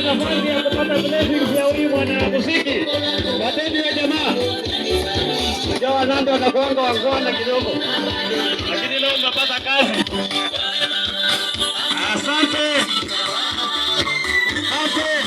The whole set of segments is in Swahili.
nafasi ya kupata blessings ya huyu mwanamuziki. Wateni wa jamaa. Jawa nando wanakuanga wangwana kidogo. Lakini leo unapata kazi. Asante. Asante.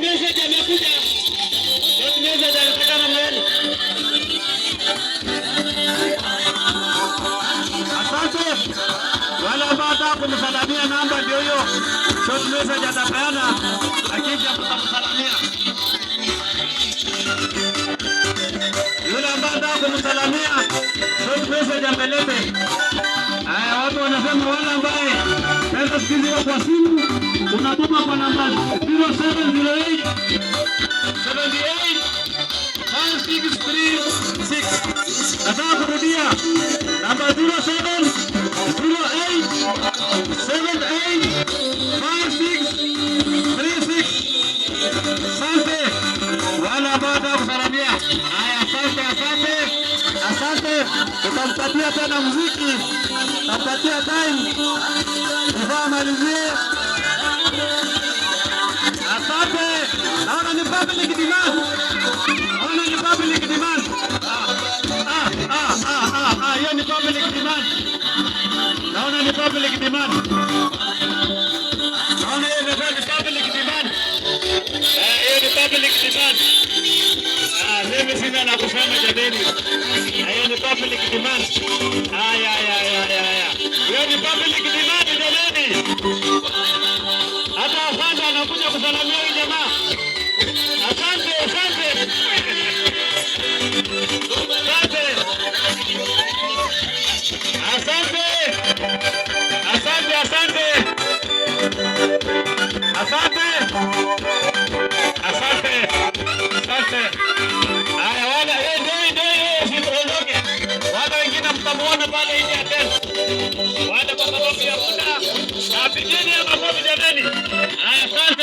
Message amekuja. huyo short message atapeana, akija tutamsalamia. Yule ambaye anataka kumsalamia short message amelete. Haya, watu wanasema wale ambaye pesa sikizi kwa simu unatuma kwa namba 0708 78 9636. Nataka kurudia namba 0708 78 5636. Asante wale ambao wanataka kusalamia. Haya, asante. Tutampatia tena muziki, tutampatia time kufanya malizie. Asante. Naona ni public demand. Hiyo ni public demand. Naona ni public demand. Hiyo ni public demand. Mimi sina la kusema jameni. Hiyo ni public demand. Hiyo ni public demand jameni. Hata afande anakuja kusalamia huyu jamaa. Asante. Haya, wala ndio usiondoke. Wala wengine mtamuona pale nje ya tena. Wala kwa sababu ya muda. Napigeni makofi jameni. Haya, asante.